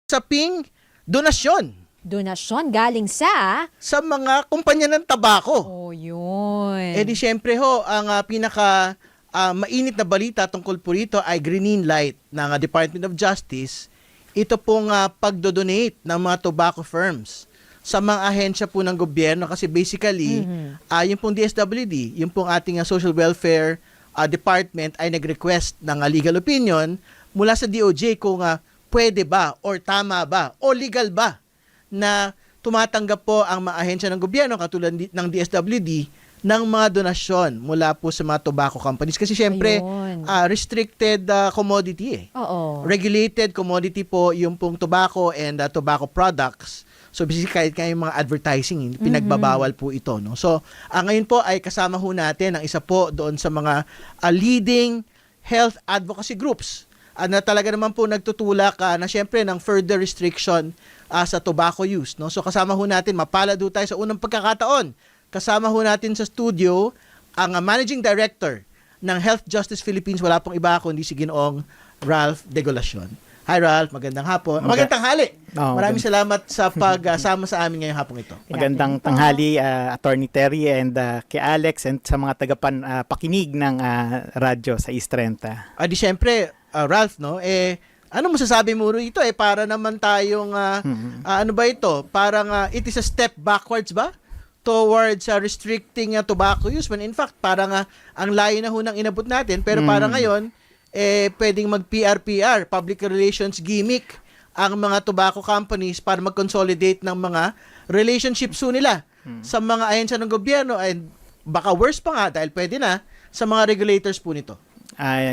Saping donasyon Donasyon galing sa... sa mga kumpanya ng tabako. Oh, yun. Eh di syempre ho, ang pinaka mainit na balita tungkol po rito ay green light ng Department of Justice. Ito pong pagdodonate ng mga tobacco firms sa mga ahensya po ng gobyerno kasi basically, yung pong DSWD, yung pong ating Social Welfare Department ay nag-request ng legal opinion mula sa DOJ kung pwede ba or tama ba o legal ba na tumatanggap po ang mga ahensya ng gobyerno katulad ng DSWD ng mga donasyon mula po sa mga tobacco companies. Kasi syempre, Ayun. restricted commodity eh. Oo. Regulated commodity po yung pong tobacco and tobacco products. So basically kahit yung mga advertising, pinagbabawal po ito. No? So ngayon po ay kasama ho natin ang isa po doon sa mga leading health advocacy groups na talaga naman po nagtutulak na syempre ng further restriction sa tobacco use. No? So kasama ho natin, mapalad ho tayo sa unang pagkakataon. Kasama ho natin sa studio ang Managing Director ng Health Justice Philippines. Wala pong iba kundi si Ginoong Ralph Degolacion. Hi Ralph, magandang hapon. Magandang tanghali. Maraming salamat sa pagsama sa amin ngayong hapong ito. Magandang tanghali, Attorney Terry and kay Alex and sa mga tagapakinig ng radyo sa East 30. Di syempre, Ralph, no? Ano masasabi mo rito? Para naman tayong, ano ba ito? Parang it is a step backwards ba? Towards restricting tobacco use. When in fact, parang ang layo na ho ng inabot natin. Pero parang ngayon, pwedeng mag-PR, public relations gimmick, ang mga tobacco companies para mag-consolidate ng mga relationships nila sa mga ahensya ng gobyerno. And baka worse pa nga dahil pwede na sa mga regulators po nito.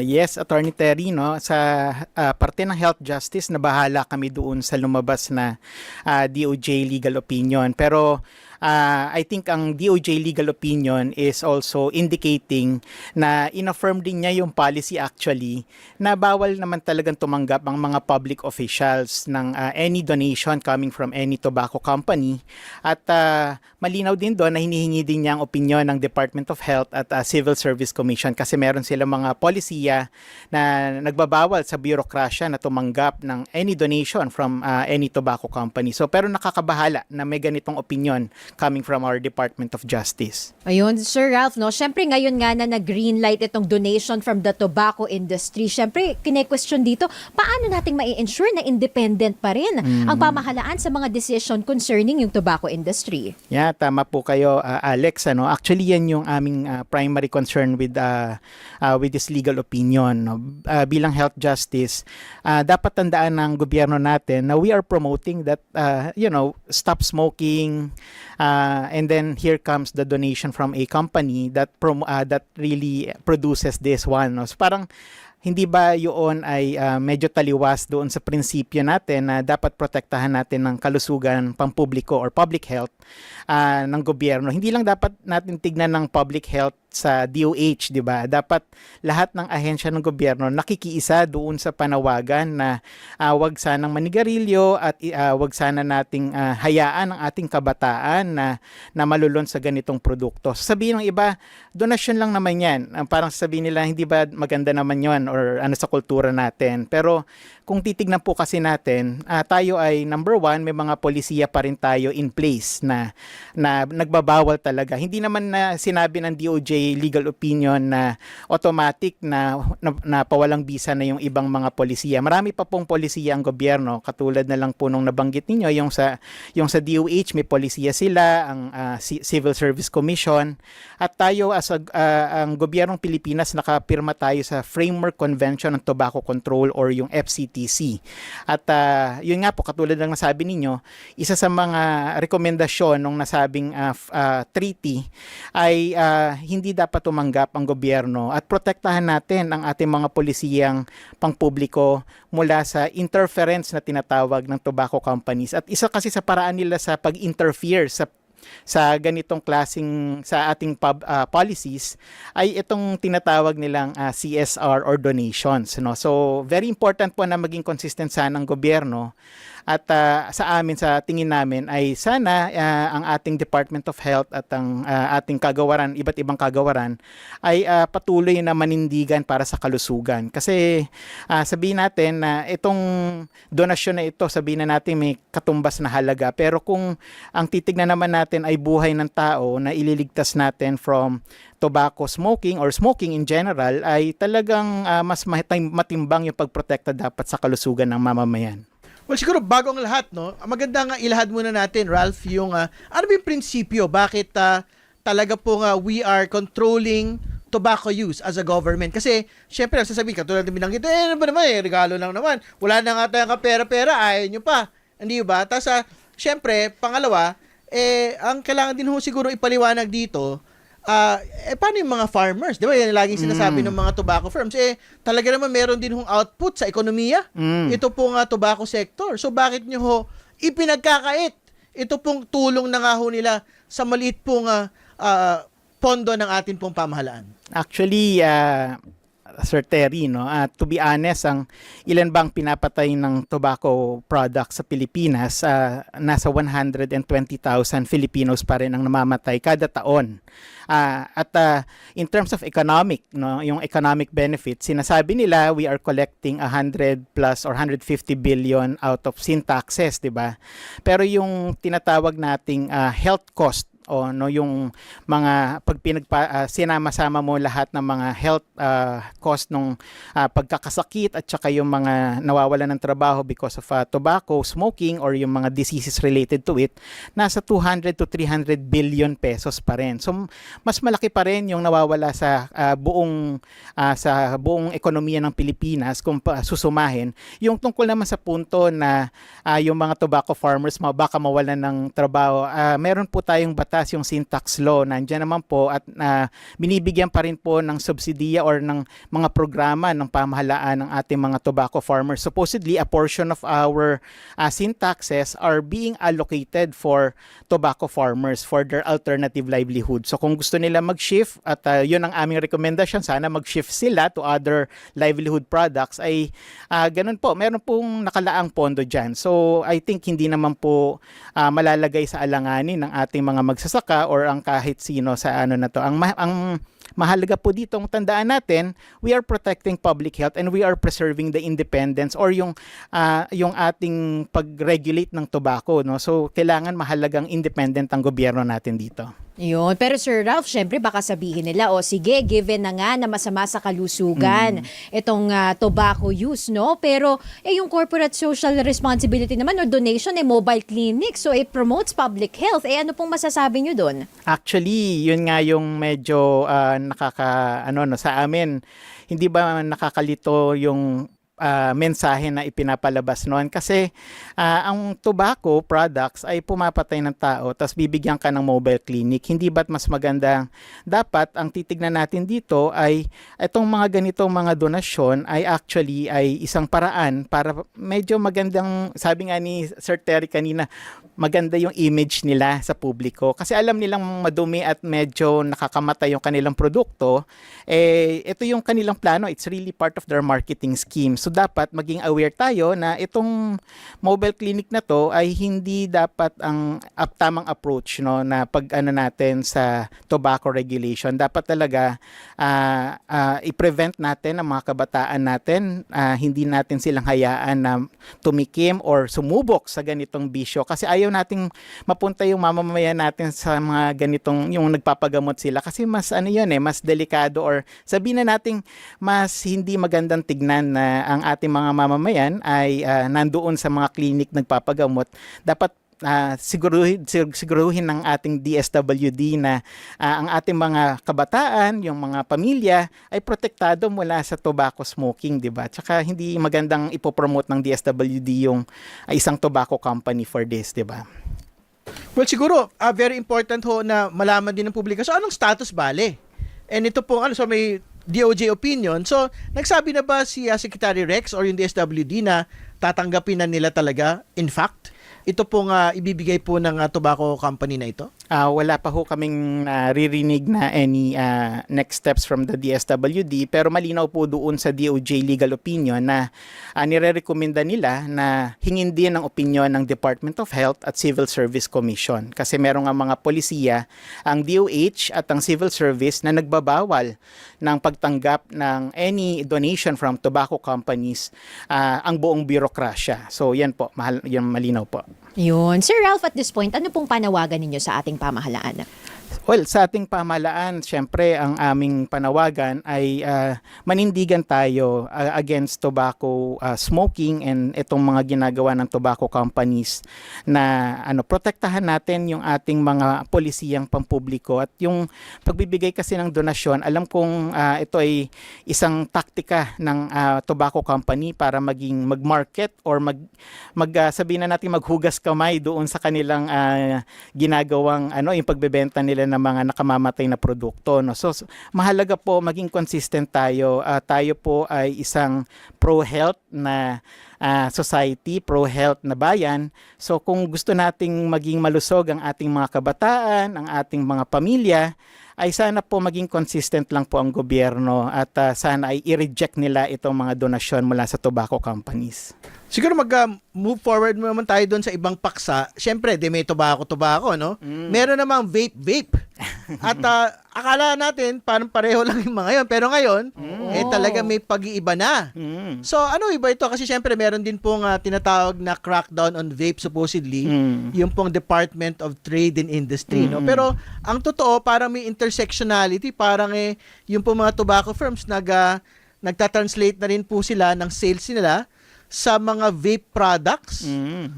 Yes, Attorney Terry, no, sa parte ng health justice, nabahala kami doon sa lumabas na DOJ legal opinion. Pero I think ang DOJ legal opinion is also indicating na inaffirm din niya yung policy actually na bawal naman talagang tumanggap ang mga public officials ng any donation coming from any tobacco company. At malinaw din doon na hinihingi din niya ang opinion ng Department of Health at Civil Service Commission kasi meron silang mga polisiya na nagbabawal sa bureaucracia na tumanggap ng any donation from any tobacco company. So pero nakakabahala na may ganitong opinion coming from our Department of Justice. Ayun, Sir Ralph, no? Siyempre ngayon nga na nag-green light itong donation from the tobacco industry. Siyempre, kine-question dito, paano nating mai-ensure na independent pa rin ang pamahalaan sa mga decision concerning yung tobacco industry? Yeah, tama po kayo, Alex. Actually, yan yung aming primary concern with this legal opinion. No? Bilang health justice, dapat tandaan ng gobyerno natin na we are promoting that, stop smoking, and then here comes the donation from a company that really produces this one. No? So parang hindi ba yun ay medyo taliwas doon sa prinsipyo natin na dapat protektahan natin ng kalusugan pampubliko or public health ng gobyerno. Hindi lang dapat natin tignan ng public health sa DOH, di ba? Dapat lahat ng ahensya ng gobyerno nakikiisa doon sa panawagan na wag sanang manigarilyo at wag sana nating hayaan ang ating kabataan na malulon sa ganitong produkto. Sabihin ng iba, donasyon lang naman yan. Parang sabihin nila, hindi ba maganda naman yon or ano sa kultura natin. Pero kung titignan po kasi natin, tayo ay number one, may mga polisiya pa rin tayo in place na nagbabawal talaga. Hindi naman na sinabi ng DOJ legal opinion na automatic na pawalang bisa na yung ibang mga polisiya. Marami pa pong polisiya ang gobyerno, katulad na lang po nung nabanggit ninyo, yung sa DOH may polisiya sila, ang Civil Service Commission, at tayo as ang gobyernong Pilipinas nakapirma tayo sa Framework Convention on Tobacco Control or yung FCTC. At yun nga po, katulad ng nasabi ninyo, isa sa mga rekomendasyon nung nasabing treaty ay hindi dapat tumanggap ang gobyerno at protektahan natin ang ating mga polisiyang pangpubliko mula sa interference na tinatawag ng tobacco companies. At isa kasi sa paraan nila sa pag-interfere sa ganitong klasing sa ating policies ay itong tinatawag nilang CSR or donations, no? So very important po na maging consistent sana ng gobyerno At sa amin, sa tingin namin ay sana ang ating Department of Health at ang ating kagawaran, iba't ibang kagawaran ay patuloy na manindigan para sa kalusugan. Kasi sabihin natin na itong donasyon na ito, sabihin na natin may katumbas na halaga. Pero kung ang titignan naman natin ay buhay ng tao na ililigtas natin from tobacco smoking or smoking in general, ay talagang mas matimbang yung pagprotekta dapat sa kalusugan ng mamamayan. Well, siguro bago ang lahat, no, maganda nga ilahad muna natin, Ralph, yung ano ba yung prinsipyo? Bakit talaga po we are controlling tobacco use as a government? Kasi, syempre, sasabihin, katulad ng binanggit, ano ba naman, regalo lang naman. Wala na nga tayong kapera-pera, ayaw nyo pa. Hindi ba? Tapos, syempre, pangalawa, ang kailangan din ho siguro ipaliwanag dito, paano yung mga farmers? Di ba yan laging sinasabi ng mga tobacco firms? Talaga naman meron din hong output sa ekonomiya. Ito pong tobacco sector. So bakit nyo ho ipinagkakait? Ito pong tulong na nga ho nila sa maliit pong pondo ng atin pong pamahalaan. Actually, Sir Terry, no, to be honest, ang ilan bang pinapatay ng tobacco products sa Pilipinas, nasa 120,000 Filipinos pa rin ang namamatay kada taon. At in terms of economic, no, yung economic benefits, sinasabi nila we are collecting 100 plus or 150 billion out of sin taxes, 'di ba? Pero yung tinatawag nating health cost o no, yung mga sinama-sama mo lahat ng mga health cost ng pagkakasakit at saka yung mga nawawalan ng trabaho because of tobacco smoking or yung mga diseases related to it, nasa 200 to 300 billion pesos pa rin. So mas malaki pa rin yung nawawala sa buong ekonomiya ng Pilipinas kung susumahin. Yung tungkol naman sa punto na yung mga tobacco farmers baka mawalan ng trabaho, meron po tayong batas, yung sin tax law, nandiyan naman po at binibigyan pa rin po ng subsidiya or ng mga programa ng pamahalaan ng ating mga tobacco farmers. Supposedly, a portion of our sin taxes are being allocated for tobacco farmers for their alternative livelihood. So kung gusto nila mag-shift at yun ang aming recommendation, sana mag-shift sila to other livelihood products, ay ganun po, meron pong nakalaang pondo dyan. So I think hindi naman po malalagay sa alanganin ng ating mga magsasaka or ang kahit sino sa ano na to. Ang mahalaga po dito, ang tandaan natin, we are protecting public health and we are preserving the independence or yung ating pag-regulate ng tobacco, no? So kailangan mahalagang independent ang gobyerno natin dito. Yun. Pero Sir Ralph, syempre baka sabihin nila, sige, given na nga na masama sa kalusugan itong tobacco use, no? Pero yung corporate social responsibility naman or donation mobile clinic, so it promotes public health. Ano pong masasabi nyo doon? Actually, yun nga yung medyo sa amin, hindi ba nakakalito yung mensahe na ipinapalabas noon kasi ang tobacco products ay pumapatay ng tao tapos bibigyan ka ng mobile clinic. Hindi ba't mas maganda? Dapat ang titignan natin dito ay itong mga ganitong mga donasyon ay actually ay isang paraan para medyo magandang, sabi nga ni Sir Terry kanina, maganda yung image nila sa publiko kasi alam nilang madumi at medyo nakakamatay yung kanilang produkto. Ito yung kanilang plano, it's really part of their marketing scheme. So dapat maging aware tayo na itong mobile clinic na to ay hindi dapat ang tamang approach, no, na natin sa tobacco regulation. Dapat talaga i-prevent natin ang mga kabataan natin, hindi natin silang hayaan na tumikim or sumubok sa ganitong bisyo kasi ayaw nating mapunta yung mamamayan natin sa mga ganitong yung nagpapagamot sila kasi mas mas delikado or sabihin na nating mas hindi magandang tignan na ang ating mga mamamayan ay nandoon sa mga klinik nagpapagamot. Dapat siguruhin ng ating DSWD na ang ating mga kabataan, yung mga pamilya ay protektado mula sa tobacco smoking, 'di ba? Tsaka hindi magandang ipopromote ng DSWD yung isang tobacco company for this, 'di ba? Well, siguro very important ho na malaman din ng publiko. So anong status bale? And ito po so may DOJ opinion. So, nagsabi na ba si Secretary Rex or yung DSWD na tatanggapin na nila talaga, in fact, ito pong ibibigay po ng tobacco company na ito? Wala pa ho kaming naririnig na any next steps from the DSWD, pero malinaw po doon sa DOJ legal opinion na nire-recommenda nila na hingin din ang opinion ng Department of Health at Civil Service Commission. Kasi meron nga mga polisiya, ang DOH at ang Civil Service na nagbabawal ng pagtanggap ng any donation from tobacco companies ang buong birokrasya. So yan po, yan malinaw po. Yun. Sir Ralph, at this point, ano pong panawagan ninyo sa ating pamahalaan? Well, sa ating pamahalaan, syempre ang aming panawagan ay manindigan tayo against tobacco smoking and itong mga ginagawa ng tobacco companies na protektahan natin yung ating mga polisiyang pampubliko at yung pagbibigay kasi ng donasyon. Alam kong ito ay isang taktika ng tobacco company para maging mag-market or sabihin na natin maghugas kamay doon sa kanilang ginagawang yung pagbebenta nila ng mga nakamamatay na produkto, no? So mahalaga po maging consistent tayo. Tayo po ay isang pro-health na society, pro-health na bayan. So kung gusto nating maging malusog ang ating mga kabataan, ang ating mga pamilya, ay sana po maging consistent lang po ang gobyerno at sana ay i-reject nila itong mga donasyon mula sa tobacco companies. Siguro mag-move forward naman tayo doon sa ibang paksa. Siyempre, may tobacco, no? Meron namang vape. At akala natin parang pareho lang yung mga yun. Pero ngayon, talaga may pag-iiba na. So, ano iba ito? Kasi siyempre, meron din pong tinatawag na crackdown on vape supposedly. Yung pong Department of Trade and Industry, no? Pero, ang totoo, parang may intersectionality. Parang yung pong mga tobacco firms nagtatranslate na rin po sila ng sales nila sa mga vape products.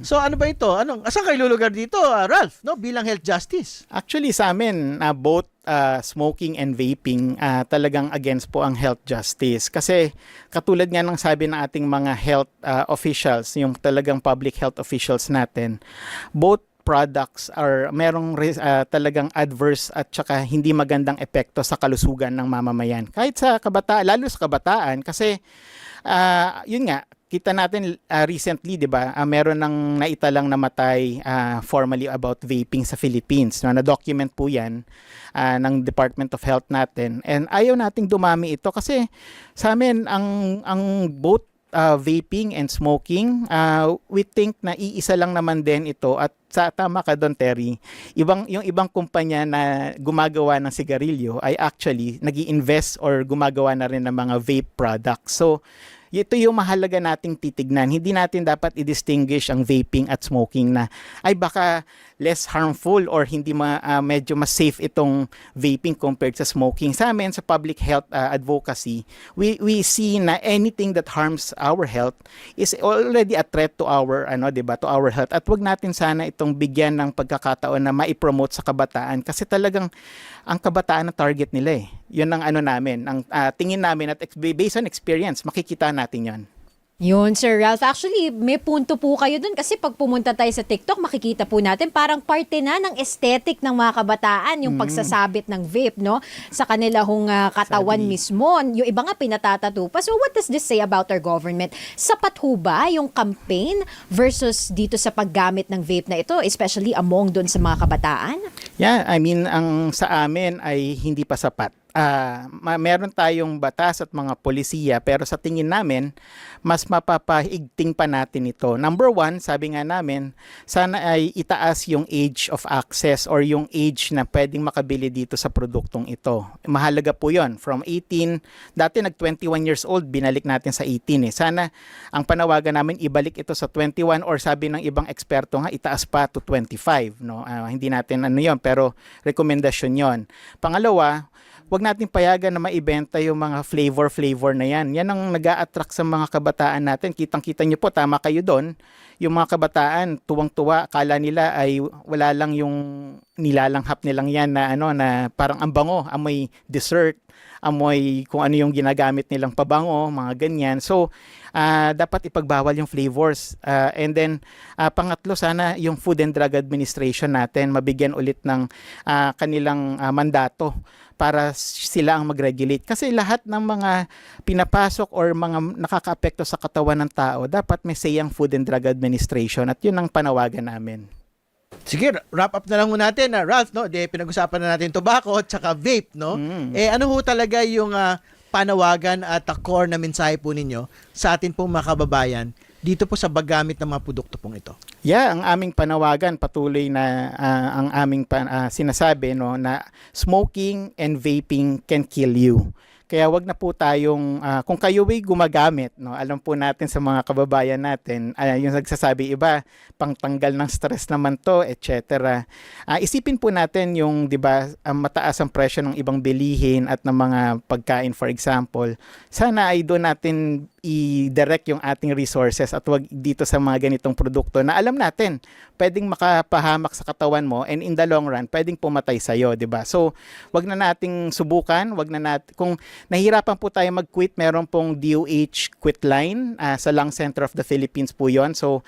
So ano ba ito? Asan kayo lulugar dito, Ralph, no, bilang health justice? Actually sa amin, both smoking and vaping talagang against po ang health justice. Kasi katulad nga ng sabi ng ating mga health officials, yung talagang public health officials natin, both products are merong talagang adverse at saka hindi magandang epekto sa kalusugan ng mamamayan. Kahit sa kabataan, lalo sa kabataan kasi yun nga, kita natin recently, 'di ba? Meron nang naitalang namatay formally about vaping sa Philippines. No, na-document po 'yan ng Department of Health natin. And ayaw nating dumami ito kasi sa amin ang both vaping and smoking, we think na iisa lang naman din ito at tama ka doon, Terry. Yung ibang kumpanya na gumagawa ng sigarilyo ay actually nag-i-invest or gumagawa na rin ng mga vape products. So ito yung mahalaga nating titignan. Hindi natin dapat i-distinguish ang vaping at smoking na ay baka less harmful or hindi medyo mas safe itong vaping compared sa smoking. Sa amin, sa public health advocacy, we see na anything that harms our health is already a threat to our to our health. At wag natin sana itong bigyan ng pagkakataon na mai-promote sa kabataan kasi talagang ang kabataan na target nila eh. Yun ang namin, ang tingin namin at based on experience, makikita natin 'yon. Yun, Sir Ralph. Actually, may punto po kayo dun kasi pag pumunta tayo sa TikTok, makikita po natin parang parte na ng aesthetic ng mga kabataan yung pagsasabit ng vape, no? Sa kanila hong katawan mismo. Yung iba nga pinatatato pa. So what does this say about our government? Sapat ho ba yung campaign versus dito sa paggamit ng vape na ito, especially among dun sa mga kabataan? Yeah, I mean, ang sa amin ay hindi pa sapat. Meron tayong batas at mga polisiya pero sa tingin namin mas mapapaigting pa natin ito. Number one, sabi nga namin, sana ay itaas yung age of access or yung age na pwedeng makabili dito sa produktong ito. Mahalaga po yon. From 18, dati nag-21 years old, binalik natin sa 18 eh. Sana ang panawagan namin ibalik ito sa 21 or sabi ng ibang eksperto nga itaas pa to 25. No? Hindi natin yon pero rekomendasyon yon. Pangalawa, wag nating payagan na maibenta yung mga flavor na yan. Yan ang nag-a-attract sa mga kabataan natin. Kitang-kita nyo po, tama kayo doon. Yung mga kabataan, tuwang-tuwa, akala nila ay wala lang yung nilalanghap nilang yan na na parang ang bango, amoy dessert, amoy kung ano yung ginagamit nilang pabango, mga ganyan. So, dapat ipagbawal yung flavors. And then, pangatlo, sana yung Food and Drug Administration natin mabigyan ulit ng kanilang mandato para sila ang mag-regulate. Kasi lahat ng mga pinapasok or mga nakakaapekto sa katawan ng tao, dapat may say ang Food and Drug Administration at yun ang panawagan namin. Sige, wrap up na lang muna natin na Ralph, no? Pinag-usapan na natin tobacco at saka vape, no? Ano ho talaga yung panawagan at core na mensahe po ninyo sa atin pong mga kababayan dito po sa paggamit ng mga produkto pong ito? Yeah, ang aming panawagan patuloy na ang aming sinasabi, no, na smoking and vaping can kill you. Kaya wag na po tayong kung kayo ay gumagamit, no, alam po natin sa mga kababayan natin, yung nagsasabi iba, pangtanggal ng stress naman to, etc. Isipin po natin yung, 'di ba, mataas ang presyo ng ibang bilihin at ng mga pagkain, for example. Sana ay doon natin i-direct yung ating resources at wag dito sa mga ganitong produkto na alam natin pwedeng makapahamak sa katawan mo and in the long run pwedeng pumatay sa iyo, 'di ba? So, wag na nating subukan, wag na natin kung nahihirapan po tayo mag-quit, meron pong DOH quit line sa Lung Center of the Philippines po 'yon. So,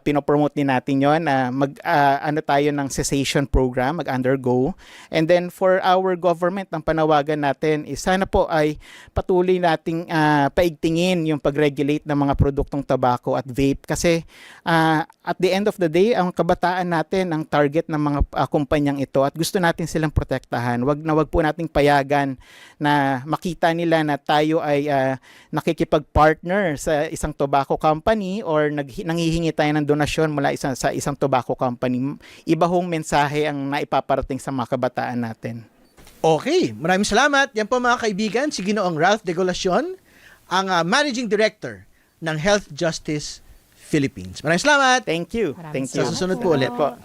pinopromote din natin 'yon, ano tayo ng cessation program, mag-undergo. And then for our government, ang panawagan natin is sana po ay patuloy nating paigtingin yung pag-regulate ng mga produktong tobacco at vape kasi at the end of the day, ang kabataan natin ang target ng mga kumpanyang ito at gusto natin silang protektahan. Wag po nating payagan na makita nila na tayo ay nakikipag-partner sa isang tobacco company or nanghihingi tayo ng donasyon mula sa isang tobacco company. Iba hong mensahe ang naipaparating sa mga kabataan natin. Okay, maraming salamat. Yan po mga kaibigan, si Ginoong Ralph Degolacion, ang Managing Director ng Health Justice Philippines. Maraming salamat. Thank you. Maraming Thank you. Sa susunod po ulit. Po.